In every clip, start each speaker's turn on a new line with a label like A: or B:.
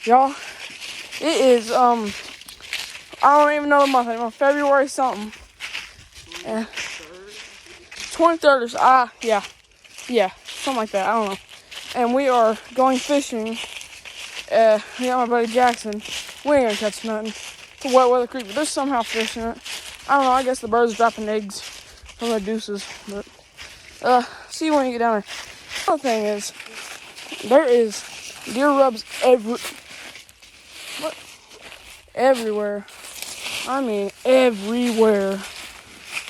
A: Y'all, it is, I don't even know the month anymore. February something. 23rd or so. Yeah, something like that. I don't know. And we are going fishing. We got my buddy Jackson. We ain't gonna catch nothing. It's a wet weather creek, but there's somehow fish in it. I don't know. I guess the birds dropping eggs from the deuces. But see you when you get down there. Another thing is, there is deer rubs everywhere. I mean, everywhere.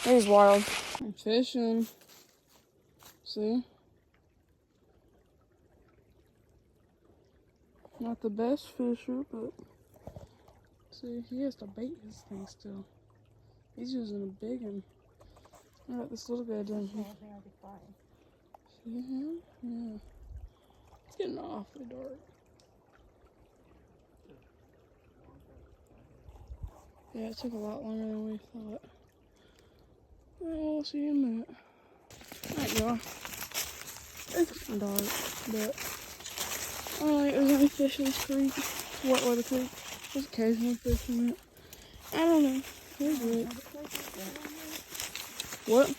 A: It is wild. I'm fishing. See? Not the best fisher, but see, he has to bait his thing still. He's using a big one. I got this little guy down here. See him? Yeah. It's getting awfully dark. Yeah, it took a lot longer than we thought. Well, we'll see you in a minute. Alright, y'all. It's getting dark, but I don't think there's any fish in this creek. Wet weather creek. There's occasionally fish in it. I don't know. There's it. What?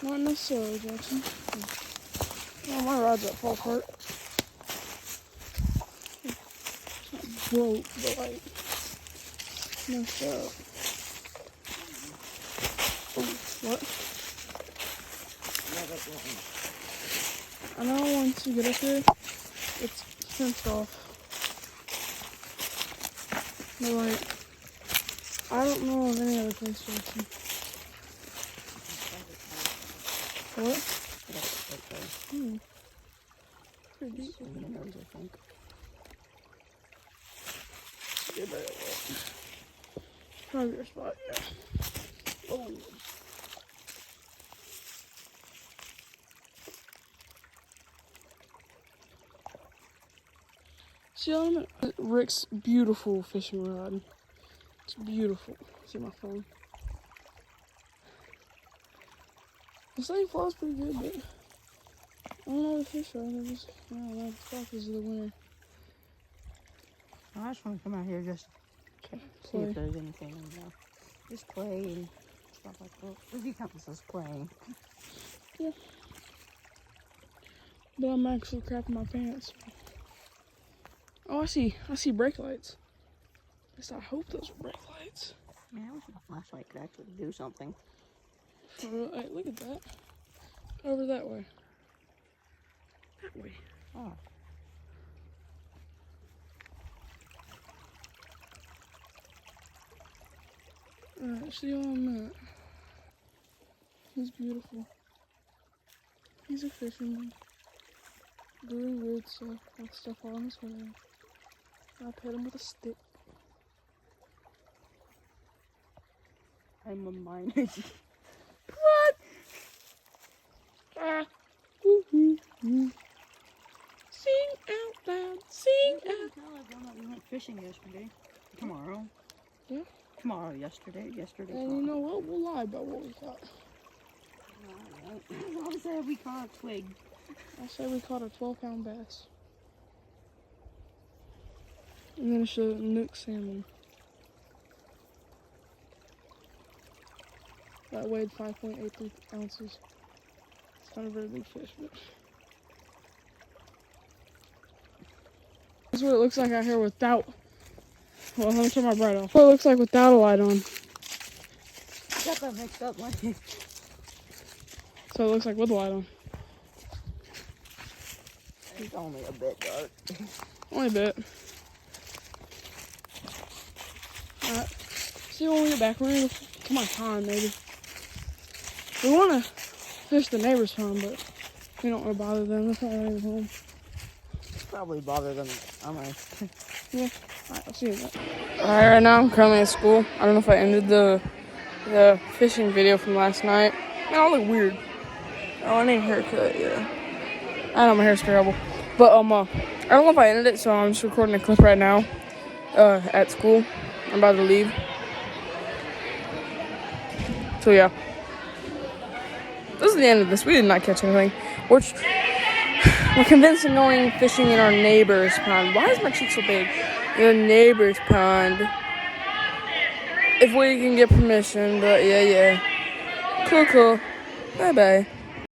A: Not necessarily, Jackson. Oh, my rod's at full part. It's not broke, but like messed up. Oh, what? I know once you get up here, it's fenced off. But like, I don't know of any other place, Jackson. What? Pretty deep. I think. Get better look. Probably your spot, yeah. Oh. See on Rick's beautiful fishing rod. It's beautiful. See my phone. This thing flows pretty good, but I don't know the fish are. They're just, I don't know, it's probably because of the winter.
B: I just want to come out here just to see if there's anything in there. Just play and stuff like that. If you count this as playing.
A: Yeah. But I'm actually crapping my pants. Oh, I see brake lights. At least I hope those are brake lights.
B: Yeah, I wish my flashlight could actually do something.
A: For real, hey, look at that. Over that way. That way.
B: Oh.
A: Alright, see you in a minute. He's beautiful. He's a fisherman. Doing weird stuff, with stuff on his head. I'll hit him with a stick.
B: I'm a minor.
A: What? Ah. Woo. Sing out loud. Sing out.
B: We went fishing yesterday. Tomorrow.
A: Yeah.
B: Tomorrow, yesterday.
A: And you know what? We'll lie about what we caught.
B: I said we caught a twig.
A: I said we caught a 12-pound bass. I'm gonna show Nook salmon. That weighed 5.83 ounces. It's not a very big fish, but that's what it looks like out here without. Well, let me turn my bright off. What it looks like without a light on.
B: I got that mixed up, like.
A: So it looks like with a light on.
B: It's only a bit dark.
A: Only a bit. Alright. See you when we get back. We're gonna go to my pond, maybe. We want to fish the neighbor's pond, but we don't want to bother them. They're probably home.
B: Probably bother them. I'm gonna.
A: Yeah. Alright, I'll see you then. Alright, right now I'm currently at school. I don't know if I ended the fishing video from last night. Man, I look weird. Oh, I need a haircut, yeah. I know my hair's terrible. But, I don't know if I ended it, so I'm just recording a clip right now, at school. I'm about to leave. So, yeah. This is the end of this. We did not catch anything. We're convincing going fishing in our neighbor's pond. Why is my cheek so big? Your neighbor's pond. If we can get permission, but yeah. Cool. Bye-bye.